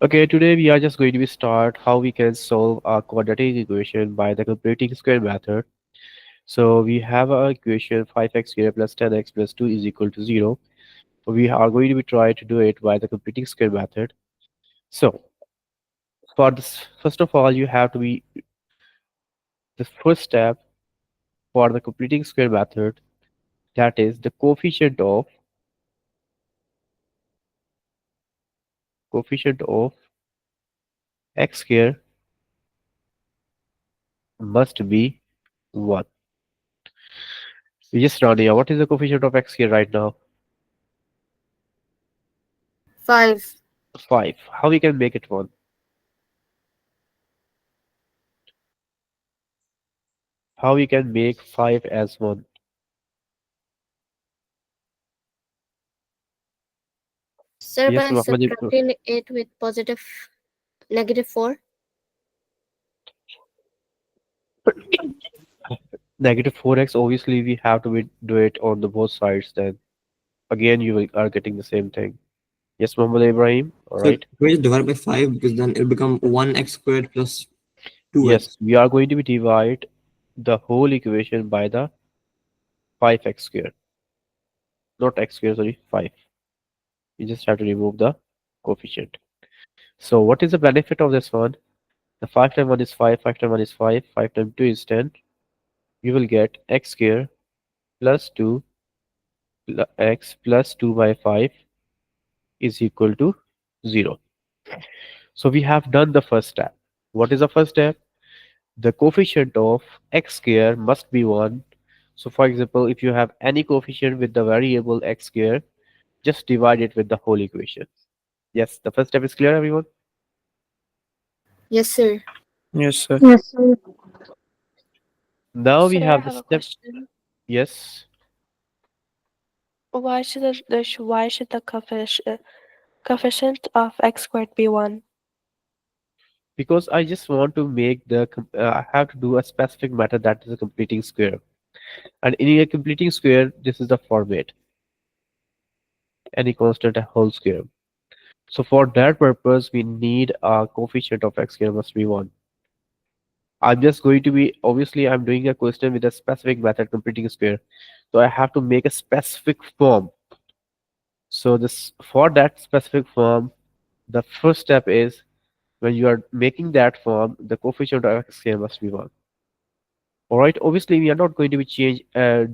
Okay, today we are just going to start how we can solve a quadratic equation by the completing square method. So we have a equation 5x squared plus 10x plus 2 is equal to 0. We are going to be trying to do it by the completing square method. So for this, first of all, you have to be the first step for the completing square method, that is the coefficient of x square must be 1. Yes, Rania, what is the coefficient of x square right now? 5. 5. How we can make it 1? How we can make 5 as 1? Sir, Yes, by Muhammad. subtracting it with positive negative 4. Negative 4x, obviously we have to do it on the both sides, then again are getting the same thing. Yes, Muhammad Ibrahim, all So right. can we just divide by 5 because then it'll become 1x squared plus Yes, 2x. we are going to be divide the whole equation by the 5x squared, not x squared, sorry, 5. You just have to remove the coefficient. So what is the benefit of this one? The 5 times 1 is 5, 5 times 1 is 5, 5 times 2 is 10. We will get x squared plus 2 x plus 2 by 5 is equal to 0. So we have done the first step. What is the first step? The coefficient of x square must be 1. So for example, if you have any coefficient with the variable x square, just divide it with the whole equation. Yes, the first step is clear, everyone? Yes, sir. Yes, sir. Yes, sir. Now we Sir, I have the have a step. question. Yes, Why should the coefficient of x squared be 1? because I just want to make I have to do a specific method, that is a completing square. And in a completing square, this is the format, any constant a whole square. So for that purpose, we need a coefficient of x square must be 1. I'm just going to be, obviously, I'm doing a question with a specific method completing square. So I have to make a specific form. So this for that specific form, the first step is when you are making that form, the coefficient of x square must be 1. All right. Obviously, we are not going to be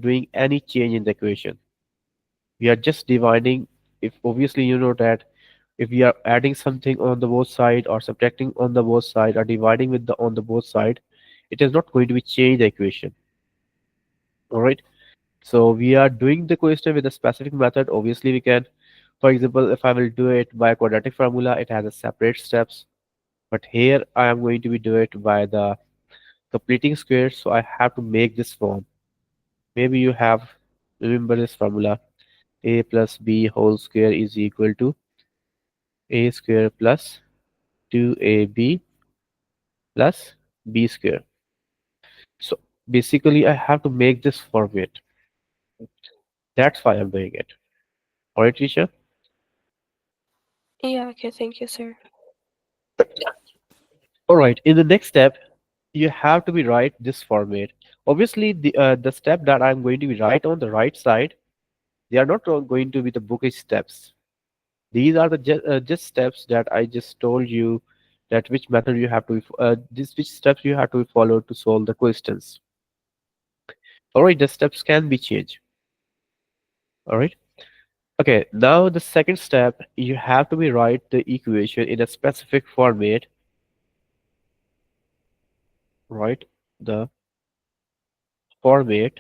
doing any change in the equation. We are just dividing. If obviously you know that if we are adding something on the both side or subtracting on the both side or dividing with the on the both side, it is not going to be change the equation. All right. So we are doing the question with a specific method. Obviously, we can, for example, if I will do it by a quadratic formula, it has a separate steps. But here I am going to be do it by the completing square. So I have to make this form. Maybe you have remember this formula: a plus b whole square is equal to a square plus 2ab plus b square. So basically, I have to make this format. That's why I'm doing it. All right, teacher. Yeah, okay, thank you, sir. All right. In the next step, you have to be write this format. Obviously, the step that I'm going to be write on the right side, they are not all going to be the bookish steps. These are the just steps that I just told you, that which method you have to this which steps you have to follow to solve the questions. All right, the steps can be changed. All right. Okay. Now the second step, you have to be write the equation in a specific format. Right. The format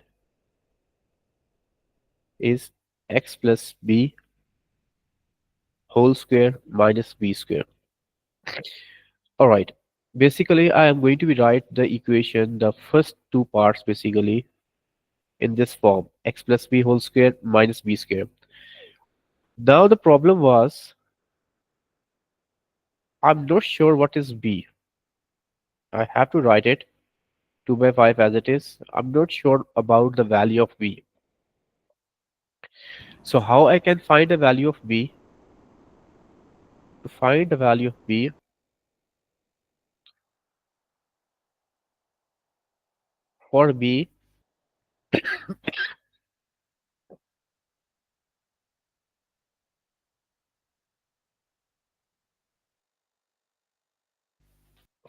is x plus b whole square minus b square. All right. Basically, I am going to be write the equation, the first two parts basically in this form: x plus b whole square minus b square. Now the problem was I'm not sure what is b. I have to write it 2 by 5 as it is. I'm not sure about the value of b. So how I can find the value of b? To find the value of b, for b,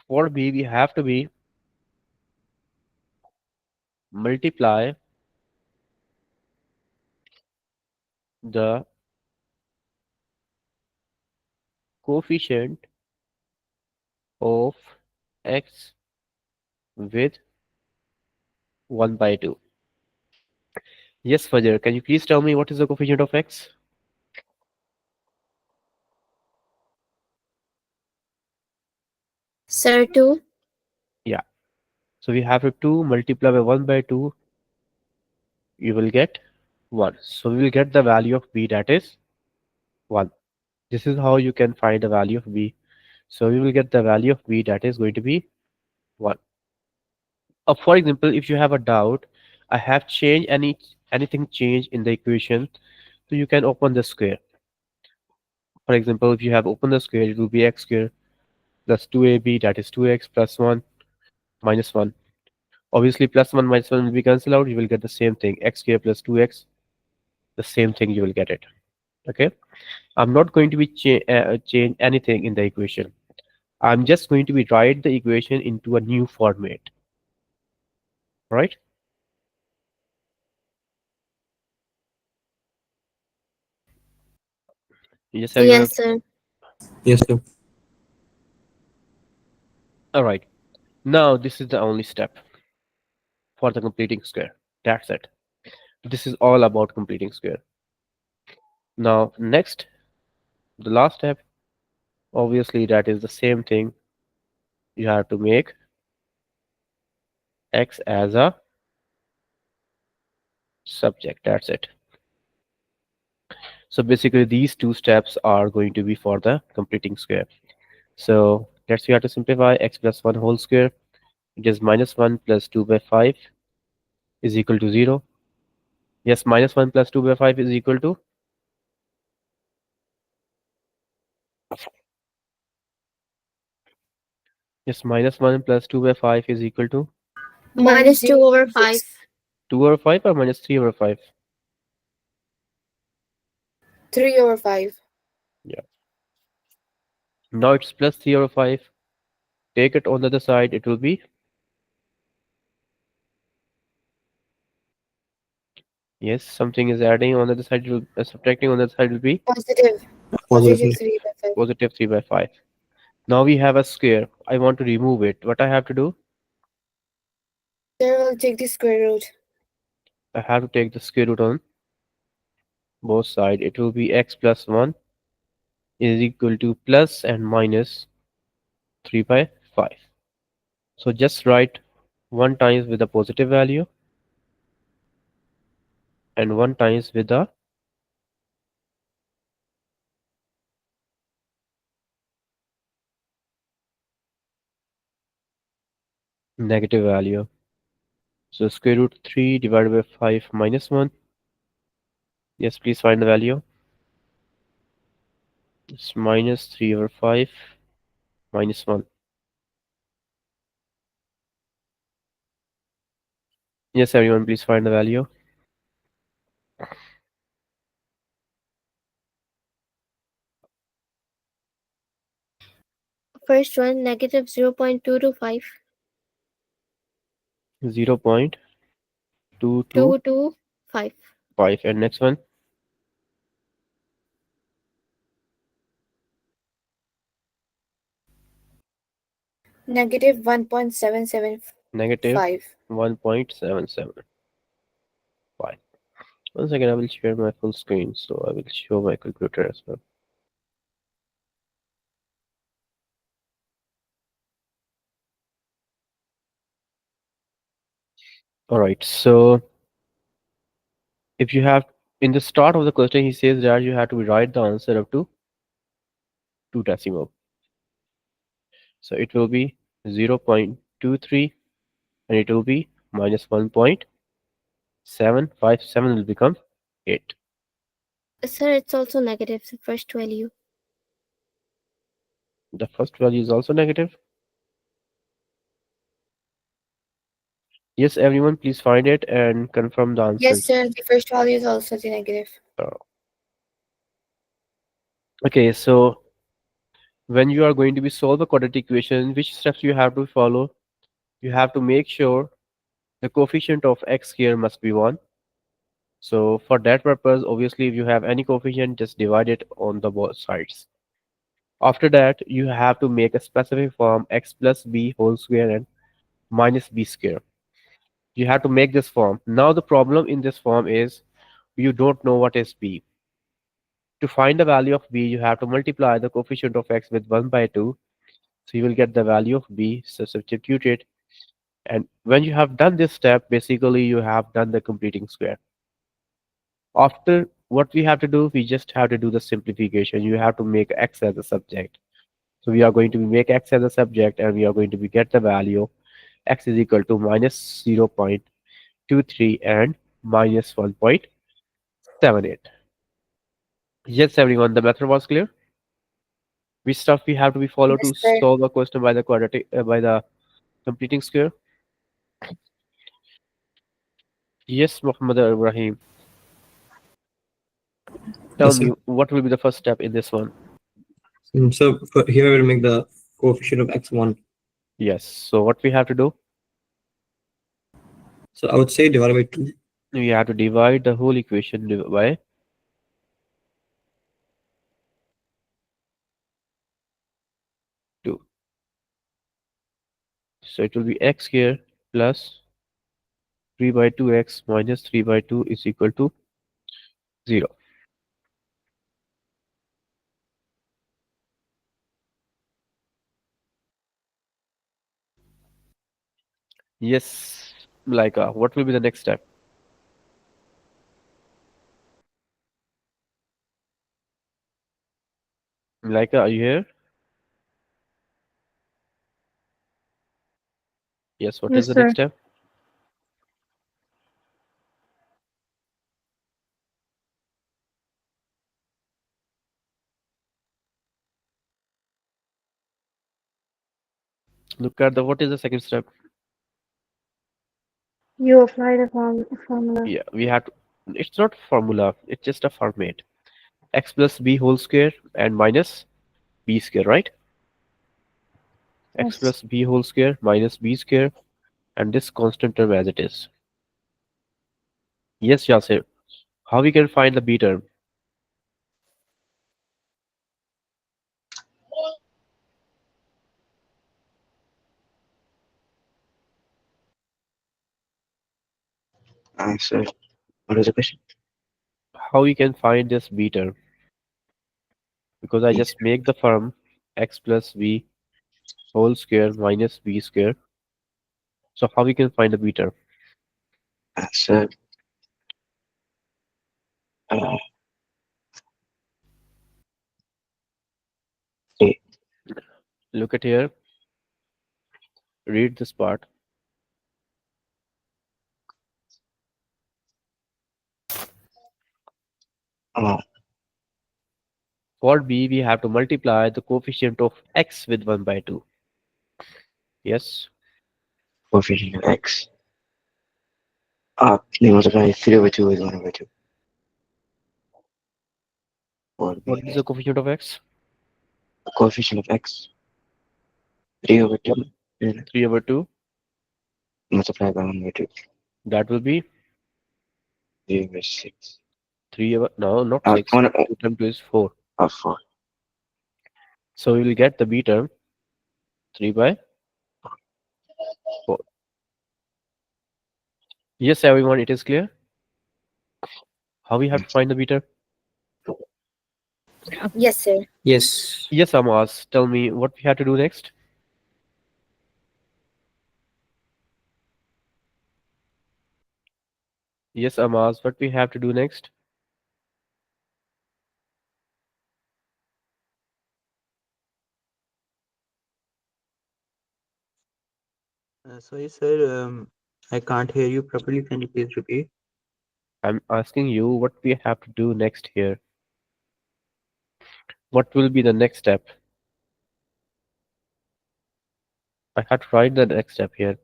for b we have to be multiply the coefficient of x with 1 by 2. Yes, Fajr, can you please tell me what is the coefficient of x? Sir, 2. Yeah. So we have to 2 multiply by 1 by 2, you will get 1. So we will get the value of b, that is 1. This is how you can find the value of b. So we will get the value of b, that is going to be 1. For example, if you have a doubt, I have changed anything changed in the equation, so you can open the square. For example, if you have opened the square, it will be x square plus 2ab, that is 2x plus 1 minus 1. Obviously, plus 1 minus 1 will be cancelled out. You will get the same thing, x square plus 2x, the same thing you will get it. Okay. I'm not going to be change anything in the equation. I'm just going to be write the equation into a new format. Right? Yes, everyone. Yes, sir. Yes, sir. All right. Now this is the only step for the completing square. That's it. This is all about completing square. Now next, the last step, obviously that is the same thing. You have to make x as a subject. That's it. So basically these two steps are going to be for the completing square. So let's we have to simplify x plus 1 whole square. It is minus 1 plus 2 by 5 is equal to 0. Yes, minus 1 plus 2 by 5 is equal to, yes, minus 1 plus 2 by 5 is equal to Minus 2 over 5. 2 over 5 or minus 3 over 5. 3 over 5. Yeah. Now it's plus 3 over 5. Take it on the other side, it will be, yes, something is adding on the other side, it will, subtracting on the other side will be Positive. Positive. 3 by 5. positive 3 by 5. Now we have a square. I want to remove it. What I have to do? Sir will take the square root. I have to take the square root on both sides. It will be x plus 1 is equal to plus and minus 3 by 5. So just write 1 times with a positive value and 1 times with a negative value. So square root 3 divided by 5 minus 1. Yes, please find the value. It's minus 3 over 5 minus 1. Yes, everyone, please find the value. First one, negative 0.225. 0.225. 225. And next one, Negative 1.775. negative 1.775. Once again, I will share my full screen, so I will show my calculator as well. All right, so if you have, in the start of the question, he says that you have to write the answer up to 2 decimal. So it will be 0.23 and it will be minus 1.757 will become 8. Sir, it's also negative, the first value. The first value is also negative. Yes, everyone, please find it and confirm the Yes, answers. sir. The first value is also the negative. Uh, okay, so when you are going to be solve a quadratic equation, which steps you have to follow? You have to make sure the coefficient of x here must be 1. So for that purpose, obviously, if you have any coefficient, just divide it on the both sides. After that, you have to make a specific form x plus b whole square and minus b square. You have to make this form. Now the problem in this form is you don't know what is b. To find the value of b, you have to multiply the coefficient of x with 1 by 2. So you will get the value of b. So substitute it. And when you have done this step, basically you have done the completing square. After what we have to do, we just have to do the simplification. You have to make x as a subject. So we are going to make x as a subject and we are going to be get the value x is equal to minus 0.23 and minus 1.78. Yes, everyone, the method was clear. Which stuff we have to be followed Yes, to sir. solve a question by the quadratic by the completing square? Yes, Muhammad Ibrahim. Tell Yes, me sir. what will be the first step in this one? So here we'll make the coefficient of x1. Yes. So what we have to do? So I would say divided by 2. We have to divide the whole equation by 2. So it will be x here plus 3 by 2x minus 3 by 2 is equal to 0. Yes, Laika, what will be the next step? Laika, are you here? Yes, what is Yes, the next sir. step? Look at the what is the second step? You apply the formula. Yeah, we have to, it's not formula, it's just a format. X plus b whole square and minus b square, right? X Yes. plus b whole square minus b square and this constant term as it is. Yes, Yasir. How we can find the b term? So what is the question? How we can find this b term? Because I Yes. just make the form x plus b whole square minus b square. So how we can find the b term? So uh, okay. Look at here, read this part. uh, For b, we have to multiply the coefficient of x with 1 by 2. Yes. coefficient of x. They multiply 3 over 2 is 1 over 2. Or What is the coefficient of x? coefficient of x 3 over 2 and 3 over 2. multiply by 1 over 2. That will be 3 over 6. 3 over, no, not 6. 1 2 times 2 is 4. of 4. So we will get the b term 3 by 4. Yes, everyone, it is clear. How we have to find the b term? Yes, sir. Yes. Yes, Amas, tell me what we have to do next. Yes, Amas, what we have to do next? Sorry, sir. I can't hear you properly. Can you please repeat? I'm asking you what we have to do next here. What will be the next step? I had to write the next step here.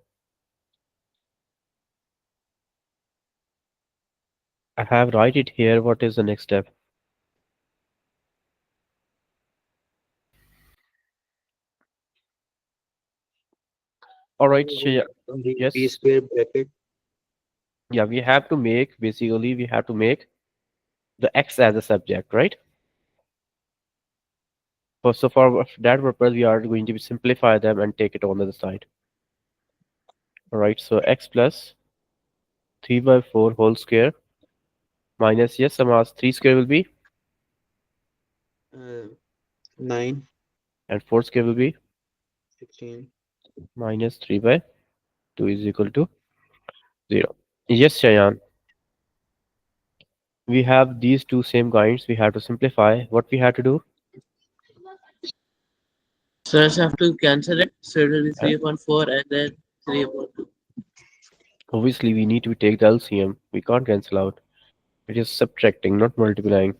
I have write it here. What is the next step? All right. So yeah, On the b yes. square bracket. Yeah, we have to make basically we have to make the x as a subject, right? So for that purpose, we are going to simplify them and take it on the other side. All right. So x plus 3 by 4 whole square minus, yes, Samas, 3 square will be, 9, and 4 square will be 16. minus 3 by 2 is equal to 0. Yes, Shayan. We have these two same kinds. We have to simplify. What we have to do? So I just have to cancel it. So it will be Huh? 3.4 and then 3.2. Obviously, we need to take the LCM. We can't cancel out. It is subtracting, not multiplying.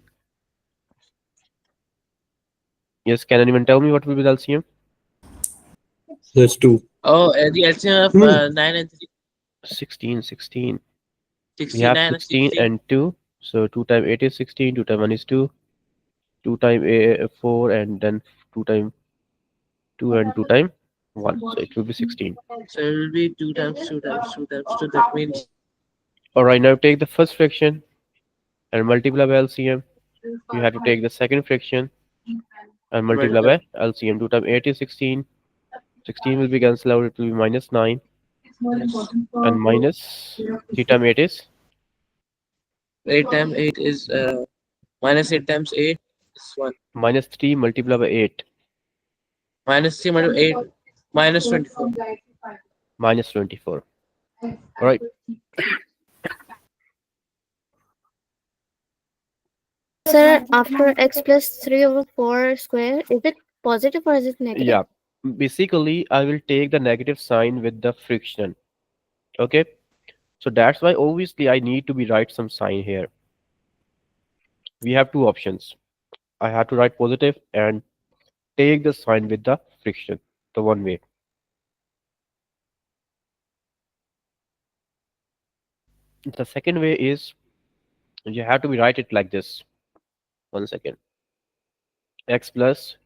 Yes, can anyone tell me what will be the LCM? That's 2. Oh, the LCM of 9 and 3, 16, 16. We have 69 and 16 16. and 2. So 2 times 8 is 16, 2 times 1 is 2, 2 times 4, and then 2 times 2 and 2 times 1. So it will be 16. So it will be 2 times 2 times 2 times 2. That means Alright, now take the first fraction and multiply by LCM. You have to take the second fraction and multiply by LCM. 2 times 8 is 16. 16 will be cancelled out. It will be minus 9. And minus 3 times 8 is 8 times 8 is minus 8 times 8 is 1. minus 3 multiplied by 8. Minus 3 minus 8 minus 24. Minus 24. Alright. Sir, after x plus 3 over 4 square, is it positive or is it negative? Yeah. Basically, I will take the negative sign with the friction. Okay. So that's why obviously I need to be write some sign here. We have two options. I have to write positive and take the sign with the friction, the one way. The second way is you have to be write it like this. 1 second. X plus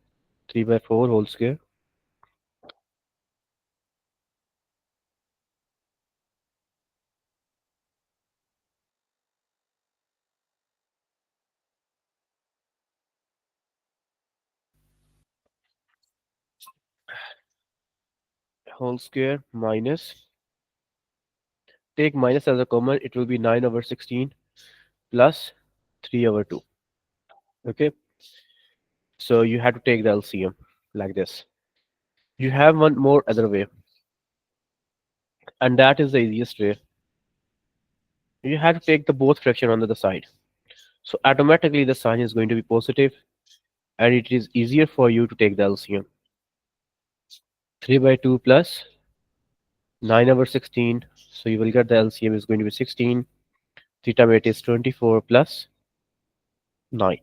3 by 4 whole square whole square minus, take minus as a common, it will be 9 over 16 plus 3 over 2. Okay. So you have to take the LCM like this. You have one more other way, and that is the easiest way. You have to take the both fraction on the other side. So automatically the sign is going to be positive, and it is easier for you to take the LCM. 3 by 2 plus 9 over 16. So you will get the LCM is going to be 16. 3 times 8 is 24 plus 9.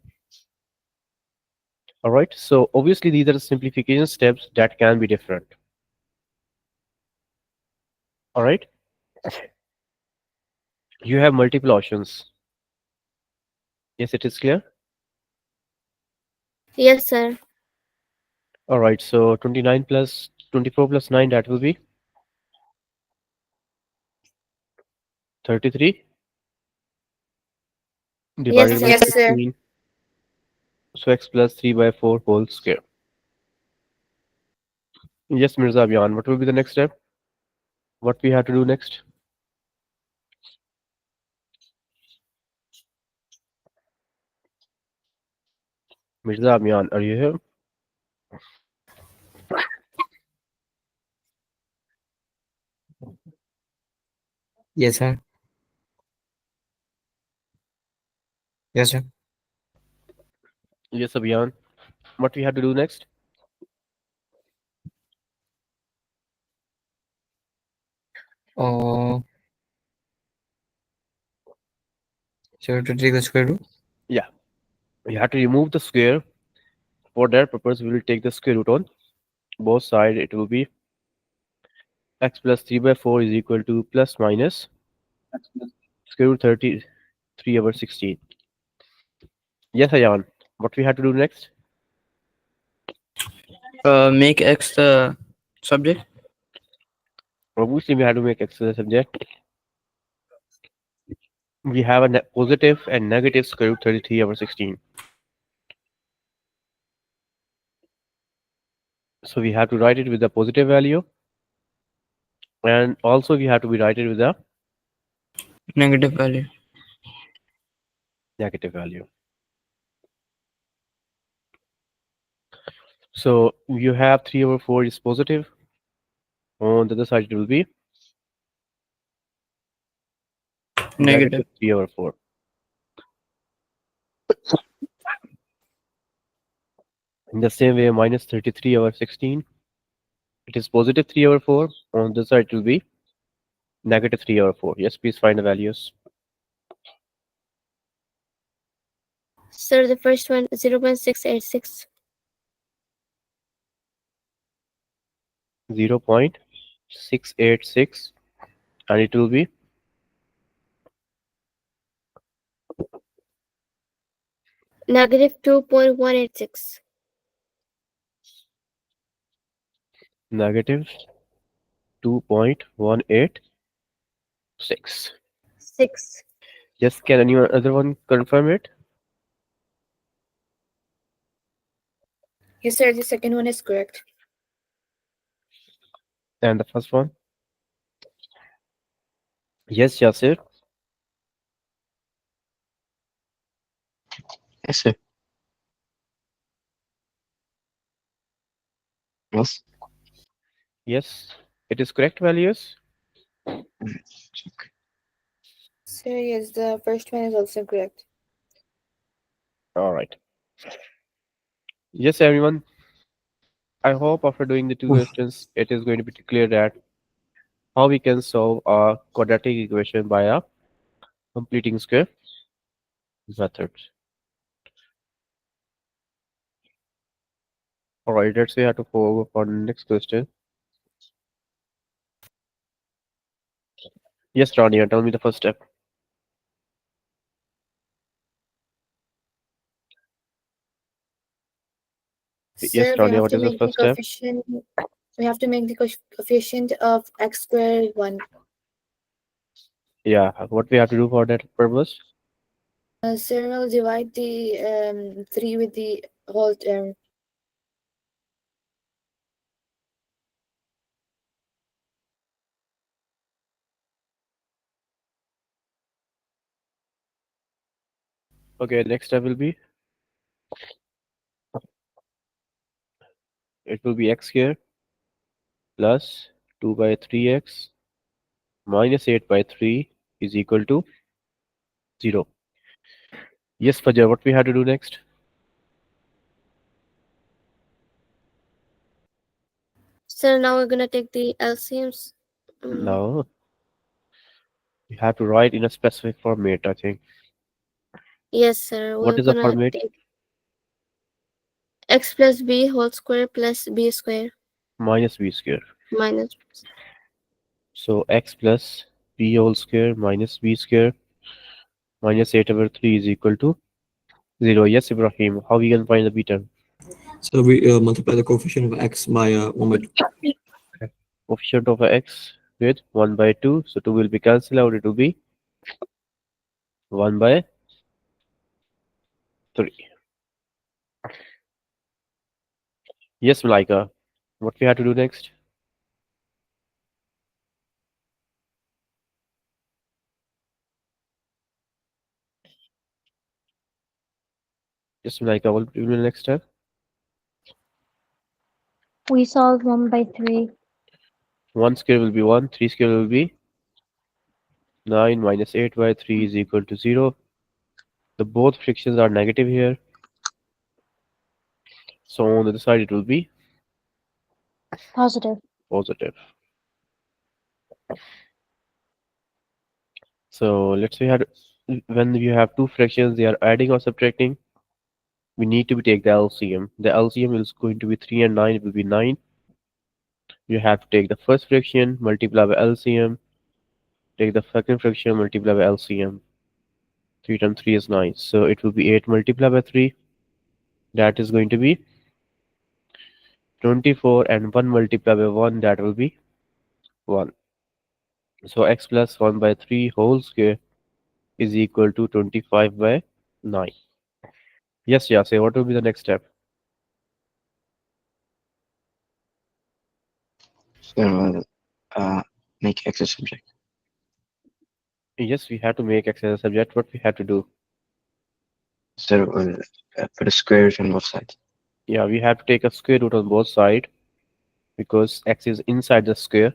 All right. So obviously these are the simplification steps that can be different. All right. You have multiple options. Yes, it is clear. Yes, sir. All right. So 29 plus 24 plus 9, that will be 33 divided by Yes, sir. 16. So x plus 3 by 4 whole square. Yes, Mirza Abyan, what will be the next step? What we have to do next? Mirza Abyan, are you here? Yes, sir. Yes, sir. Yes, Abyan. What we have to do next? Oh, so to take the square root. Yeah, we have to remove the square. For that purpose, we will take the square root on both sides. It will be x plus 3 by 4 is equal to plus minus square root 33 over 16. Yes, Ayan. What we have to do next? Make x the subject. Obviously, we have to make x the subject. We have a positive and negative square root 33 over 16. So we have to write it with the positive value, and also we have to be write it with the Negative value. negative value. So you have 3 over 4 is positive. On the other side, it will be Negative. 3 over 4. In the same way, minus 33 over 16. It is positive 3 over 4. On the side, it will be negative 3 over 4. Yes, please find the values. Sir, the first one 0.686. 0.686, and it will be Negative 2.186. negative 2.186. 6. Yes, can anyone other one confirm it? Yes, sir, the second one is correct. And the first one? Yes, Yasir. Yes, sir. Yes. Yes, it is correct values. Check. Sir, yes, the first one is also correct. All right. Yes, everyone. I hope after doing the two Oof. questions, it is going to be clear that how we can solve a quadratic equation by a completing square method. All right, let's say how to go for the next question. Yes, Rania, tell me the first step. Yes, Sir, we Rania, have what to is the make the first step? coefficient. We have to make the coefficient of x squared 1. Yeah, what we have to do for that purpose? Sir, we'll divide the 3 with the whole term. Okay, next step will be it will be x square plus 2 by 3x minus 8 by 3 is equal to 0. Yes, Fajar, what we have to do next? Sir, now we're gonna take the LCMs. Now we have to write in a specific format, I think. Yes, sir. What We're is the gonna format? take x plus b whole square plus b square Minus b square. minus. So x plus b whole square minus b square minus 8 over 3 is equal to 0. Yes, Ibrahim, how we can find the b term? So we multiply the coefficient of x by 1 by 2. Coefficient of x with 1 by 2. So 2 will be cancelled out. It will be 1 by 3. Yes, Malaika. What we have to do next? Yes, Malaika, what will be the next step? We solve 1 by 3. 1 square will be 1, 3 square will be 9 minus 8 by 3 is equal to 0. The both fractions are negative here. So on the other side it will be Positive. positive. So let's say when you have two fractions, they are adding or subtracting. We need to take the LCM. The LCM is going to be 3 and 9. It will be 9. You have to take the first fraction, multiply by LCM, take the second fraction, multiply by LCM. 3 times 3 is 9. So it will be 8 multiplied by 3. That is going to be 24, and 1 multiplied by 1, that will be 1. So x plus 1 by 3 whole square is equal to 25 by 9. Yes, yeah, say what will be the next step? So make X a subject. Yes, we have to make x as a subject. What we have to do? So put a square root on both sides. Yeah, we have to take a square root on both sides because x is inside the square.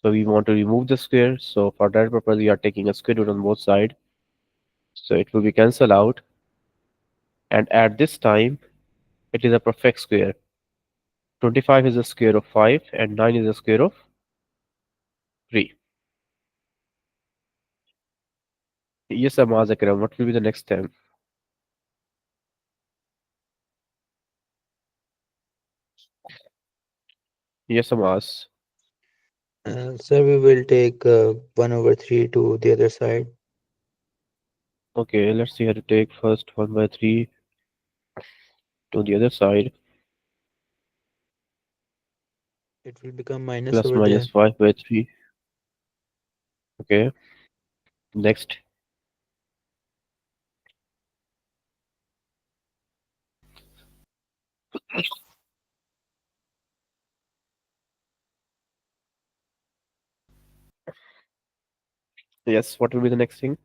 So we want to remove the square. So for that purpose, we are taking a square root on both sides. So it will be cancelled out. And at this time, it is a perfect square. 25 is the square of 5 and 9 is the square of 3. Yes, Amaz Akram, what will be the next step? Yes, Amaz. Sir, we will take 1 over 3 to the other side. Okay, let's see how to take first 1 by 3 to the other side. It will become minus Plus over minus there. 5 by 3. Okay, next. Yes, what will be the next thing?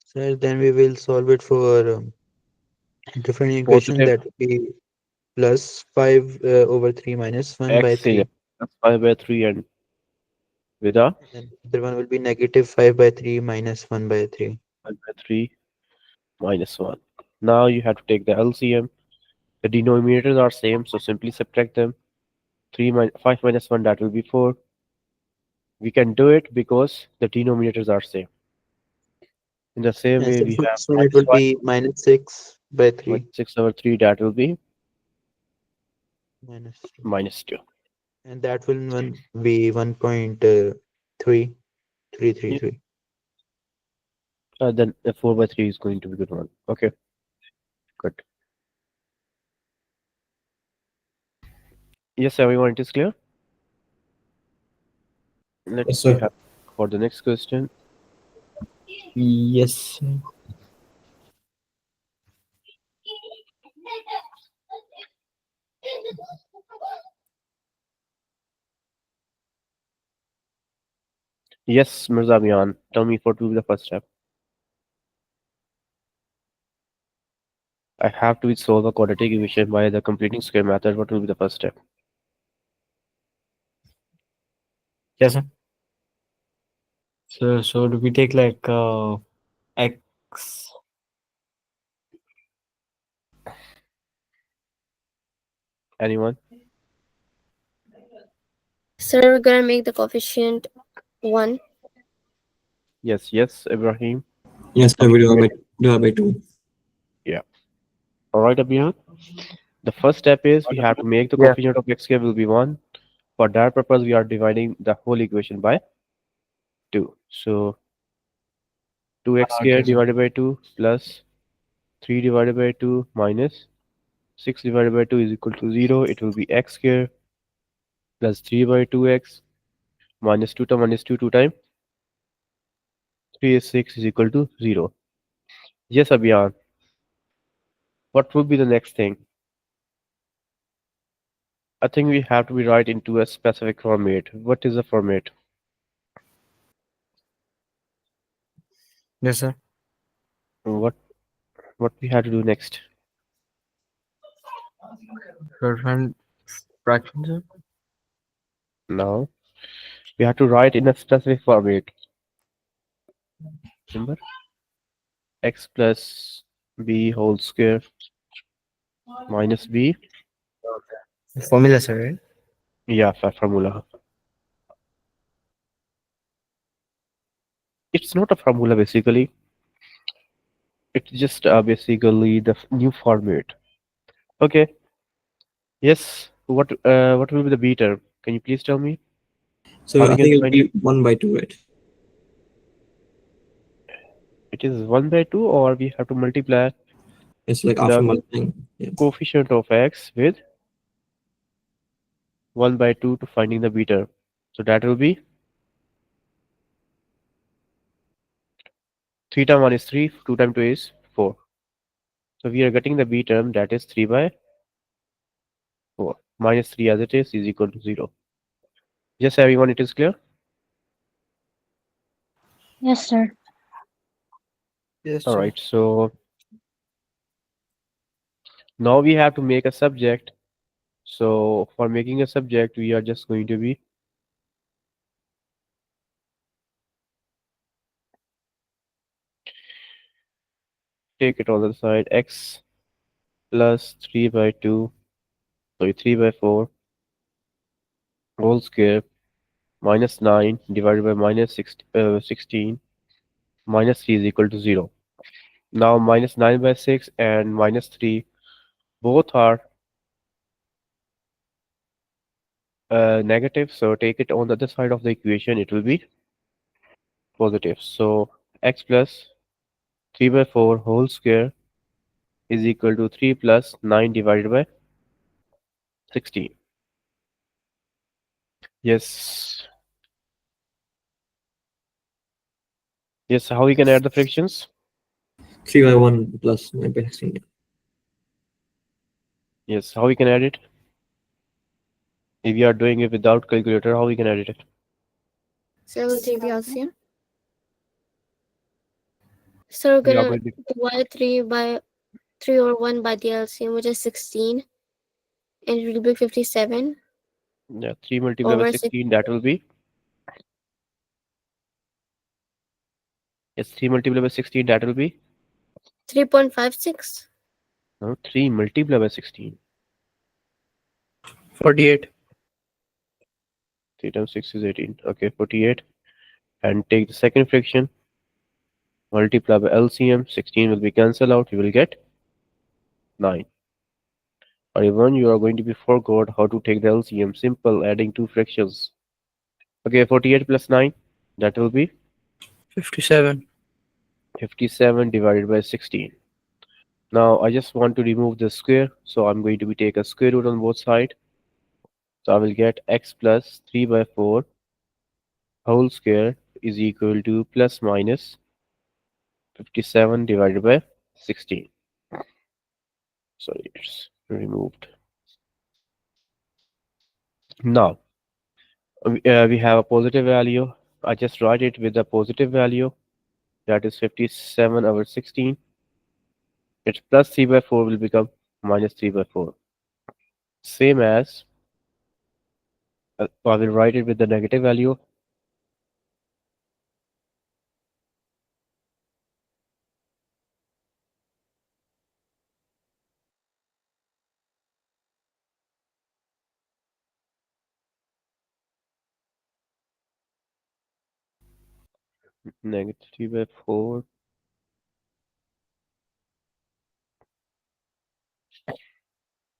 Sir, then we will solve it for different equation, Positive that will be plus 5 over 3 minus 1 by x is 3. plus 5 by 3 and with a And the one will be negative 5 by 3 minus 1 by 3. 5 by 3 minus 1. Now you have to take the LCM. The denominators are same, so simply subtract them. 5 minus 1, that will be 4. We can do it because the denominators are same. In the same And way, so we for have this one, it minus will 5 be minus 6 by 3 minus 6 over 3, that will be minus 2. minus 2. And that will be 1.3333. Then the 4 by 3 is going to be good one. Okay, good. Yes, everyone, it is clear. Yes, Let's see sir. for the next question. Yes. Yes, Mirza Mian, tell me what will be the first step. I have to solve a quadratic equation by the completing square method. What will be the first step? Yes, sir. So do we take like X? Anyone? Sir, we're gonna make the coefficient 1. Yes, yes, Ibrahim. Yes, sir. Okay, We great. do it by 2. Yeah. All right, Abhiyan. The first step is we have to make the Yeah. coefficient of x square will be 1. For that purpose, we are dividing the whole equation by 2. So 2x square Okay, sir. divided by 2 plus 3 divided by 2 minus 6 divided by 2 is equal to 0. It will be x square plus 3 by 2x minus 2 times minus 2 2 times 3 is 6 is equal to 0. Yes, Abhiyan. What would be the next thing? I think we have to be right into a specific format. What is the format? Yes, sir. What what we have to do next? Shorthand fraction, sir. Now we have to write in a specific format. Remember? X plus b whole square minus b. Formula, sir, right? Yeah, formula. It's not a formula basically. It's just basically the new format. Okay. Yes. What will be the b term? Can you please tell me So how I we can think it'll find it? be 1 by 2, right? It is 1 by 2, or we have to multiply It's like after the multiplying. Yeah. coefficient of x with 1 by 2 to finding the b term. So that will be 3 times 1 is 3, 2 times 2 is 4. So we are getting the b term, that is 3 by 4. Minus 3 as it is equal to 0. Yes, everyone, it is clear? Yes, sir. Yes, All sir. right. So now we have to make a subject. So for making a subject, we are just going to be take it on the side, x plus 3 by 2, sorry, 3 by 4 whole square minus 9 divided by minus 16 minus 3 is equal to 0. Now minus 9 by 6 and minus 3 both are negative. So take it on the other side of the equation, it will be positive. So x plus 3 by 4 whole square is equal to 3 plus 9 divided by 16. Yes. Yes, how we can add the fractions? 3 by 1 plus 9 by 16. Yeah. Yes, how we can add it? If we are doing it without calculator, how we can add it? So we'll take the LCM. So we're We are gonna going to divide 3 by 3 or 1 by the LCM, which is 16, and it will be 57 yeah, 3 multiplied by over 16, that will be, yes, 3 multiplied by 16, that will be, 3.56. no, 3 multiplied by 16. 48. 3 times 6 is 18. Okay, 48. And take the second fraction, multiply by LCM, 16 will be cancelled out, you will get 9. Or even you are going to be forgot how to take the LCM, simple adding two fractions. Okay, 48 plus 9, that will be 57. 57 divided by 16. Now I just want to remove the square, so I'm going to be take a square root on both sides. So I will get x plus 3 by 4 whole square is equal to plus minus 57 divided by 16. Sorry, it's removed. Now we have a positive value. I just write it with a positive value, that is 57 over 16. It's plus 3 by 4 will become minus 3 by 4. Same as I will write it with the negative value. Negative 3 by 4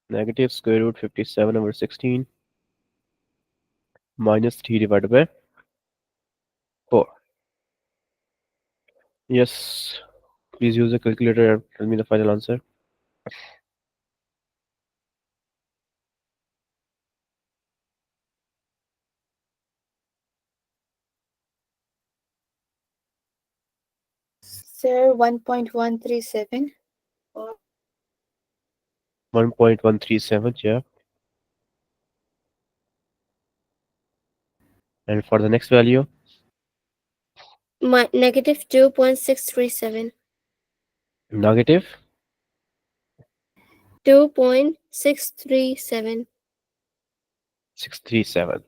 negative square root 57 over 16 minus 3 divided by 4. Yes, please use the calculator and tell me the final answer. Sir, 1.137. 1.137, yeah. And for the next value, Negative 2.637. negative 2.637. 637.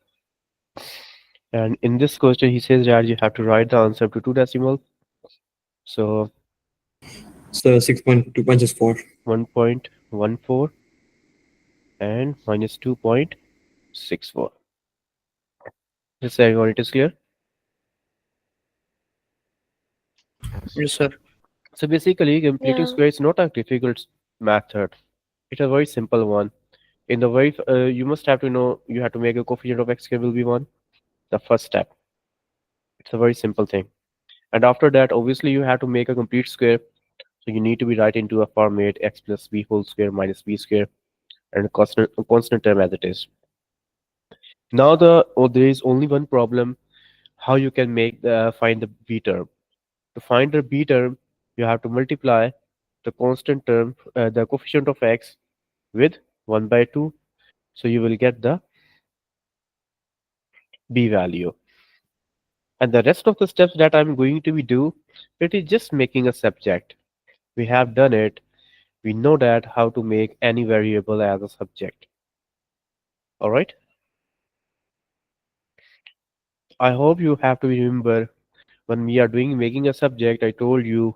And in this question, he says that you have to write the answer to two decimal. So So 6.2.64. 1.14 and minus 2.64. This everyone, it is clear. Yes, sir. So basically, completing Yeah. square is not a difficult method. It's a very simple one. In the very, you must have to know you have to make a coefficient of x square will be 1. The first step. It's a very simple thing. And after that, obviously, you have to make a complete square. So you need to be right into a format x plus b whole square minus b square and a constant term as it is. Now there is only one problem: how you can find the b term. To find the b term, you have to multiply the constant term, the coefficient of x, with 1 by 2. So you will get the b value. And the rest of the steps that I'm going to be do, it is just making a subject. We have done it. We know that how to make any variable as a subject. All right. I hope you have to remember when we are doing making a subject. I told you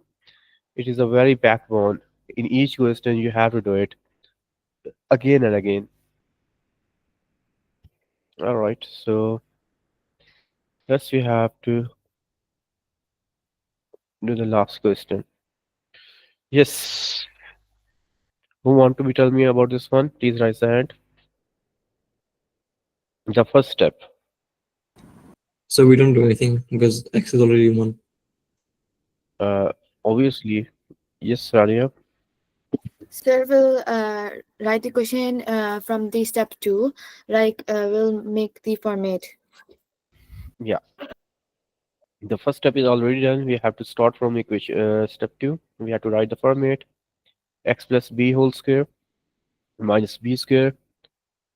it is a very backbone. In each question, you have to do it again and again. All right. So first we have to do the last question. Yes. Who want to be tell me about this one? Please raise the hand. The first step. So we don't do anything because x is already 1. Obviously, yes, Rania. Sir will write the question from the step 2, like we'll make the format. Yeah. The first step is already done. We have to start from equation step 2. We have to write the format x plus b whole square minus b square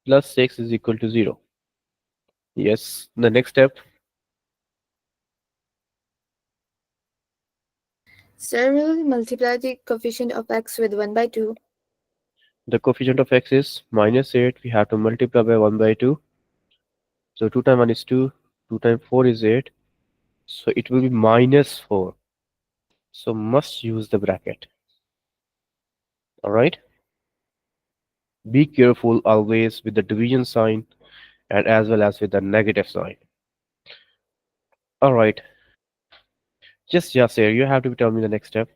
plus 6 is equal to 0. Yes. The next step. Sir will multiply the coefficient of x with 1 by 2. The coefficient of x is minus 8. We have to multiply by 1 by 2. So 2 times 1 is 2. 2 times 4 is 8. So it will be minus 4. So must use the bracket. All right. Be careful always with the division sign and as well as with the negative sign. All right. Just Yasir, you have to tell me the next step.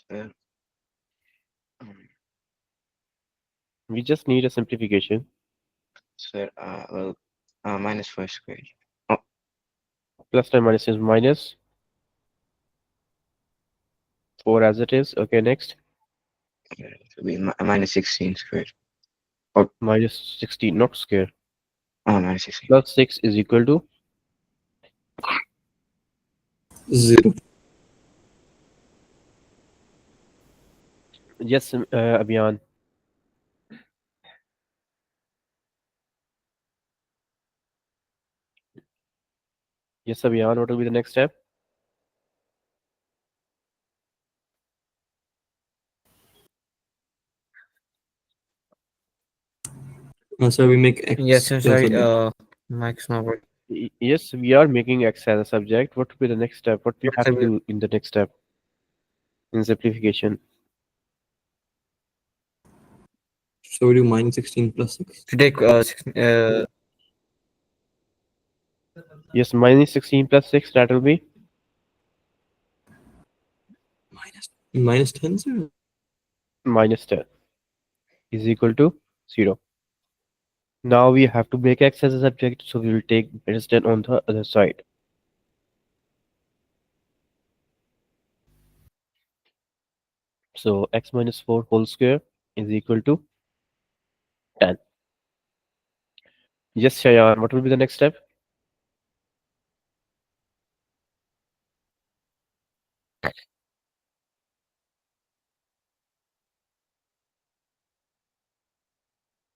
Sir, um, We just need a simplification. sir, minus 4 square. Plus and minus is minus 4 as it is. Okay, next. It will be minus 16 square. Minus 16, not square. Minus 16. Plus 6 is equal to 0. yes, Abhiyan. Yes, Abhiyan. What will be the next step? So we make x Yes, yes, plus right. a Mike's not working. Yes, we are making x as a subject. What will be the next step? What we have to Sir, do in the next step in simplification? So we do minus 16 plus 6. to take Yes, minus 16 plus 6, that will be Minus 10, sir? minus 10 is equal to 0. Now we have to make x as a subject, so we will take minus 10 on the other side. So x minus 4 whole square is equal to 10. Yes, Shayan, what will be the next step?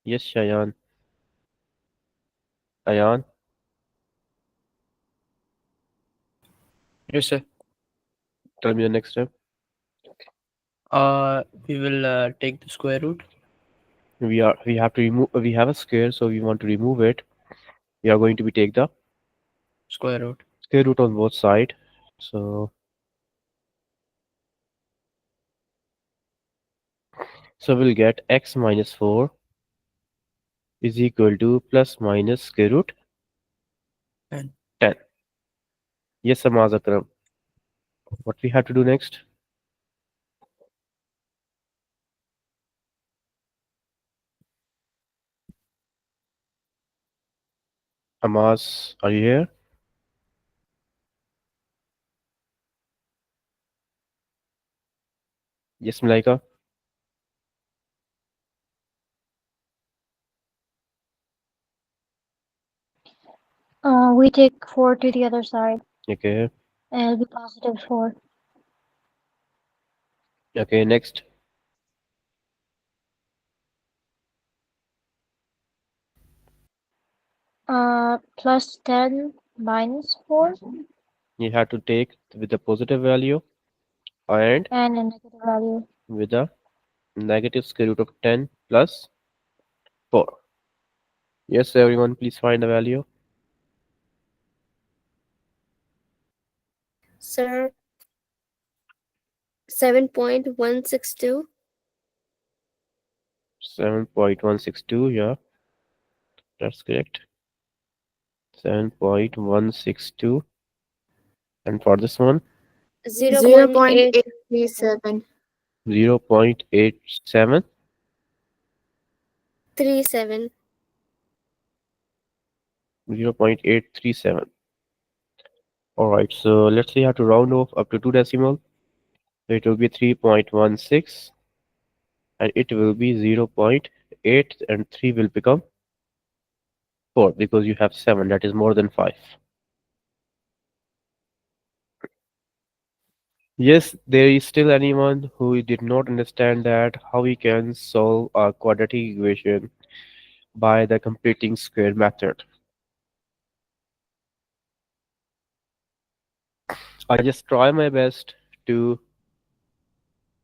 Yes, Shayan. Ayan, yes, sir. tell me the next step. We will take the square root. We have to remove, we have a square, so we want to remove it. We are going to be take the Square root. square root on both sides. So we'll get x minus 4 is equal to plus minus square root 10. 10. Yes, Samaz Akram. What we have to do next? Amas, are you here? Yes, Malaika. We take 4 to the other side, Okay. and it'll be positive 4. Okay, next. Plus 10 minus 4 You have to take with the positive value and and a negative value. with the negative square root of 10 plus 4. Yes, everyone, please find the value. Sir, 7.162. 7.162, yeah, that's correct. 7.162. And for this one, 0.837. 0.837. 0.87. 0.837. All right, so let's say you have to round off up to 2 decimal. So it will be 3.16 and it will be 0.8 and 3 will become 4 because you have 7, that is more than 5. Yes, there is still anyone who did not understand that how we can solve a quadratic equation by the completing square method. I just try my best to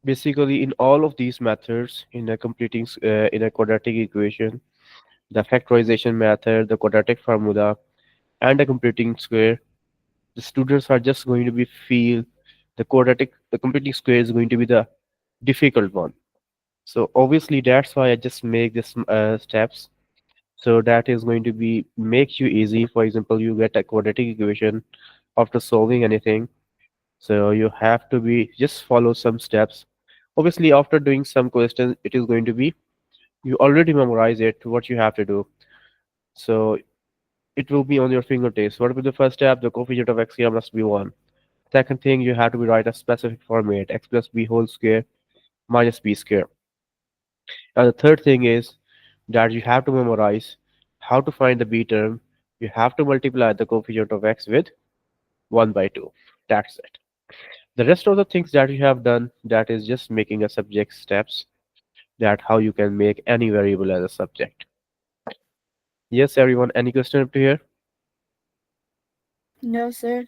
basically in all of these methods in a in a quadratic equation, the factorization method, the quadratic formula, and the completing square, the students are just going to be feel the completing square is going to be the difficult one. So obviously that's why I just make this steps. So that is going to be make you easy. For example, you get a quadratic equation after solving anything. So you have to be just follow some steps. Obviously, after doing some questions, it is going to be you already memorize it, what you have to do. So it will be on your fingertips. What will be the first step? The coefficient of x here must be 1. Second thing, you have to be write a specific format, x plus b whole square minus b square. And the third thing is that you have to memorize how to find the b term. You have to multiply the coefficient of x with 1 by 2. That's it. The rest of the things that you have done, that is just making a subject steps, that how you can make any variable as a subject. Yes, everyone, any question up to here? No, sir.